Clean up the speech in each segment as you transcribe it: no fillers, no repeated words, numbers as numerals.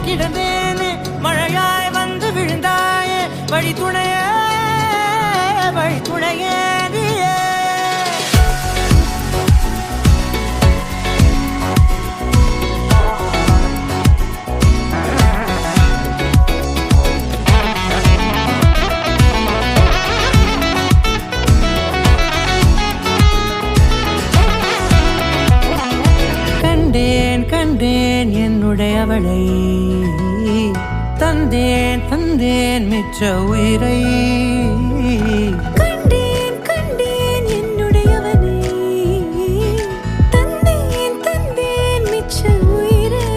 கிடந்தேன் மழையாய் வந்து விழுந்தாயே வழித்துணையே வழித்துணையே கண்டேன் என்னுடையவளை தந்தேன் தந்தேன் மிச்ச உயிரை கண்டேன் என்னுடையவனை தந்தேன் தந்தேன் மிச்ச உயிரை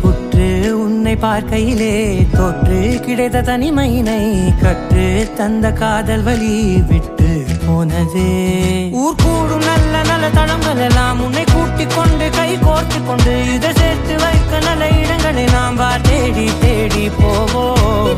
உற்று உன்னை பார்க்கையிலே தொற்று கிடைத்த தனிமையினை கற்று தந்த காதல் வழி விட்டு போனதே ஊர் கூடும் நல்ல நல்ல தளங்கள் எல்லாம் உன்னை கூட்டிக் கொண்டு கை கோர்த்து கொண்டு இதை சேர்த்து வைக்க நல்ல இடங்களை நாம் தேடி தேடி போவோம்.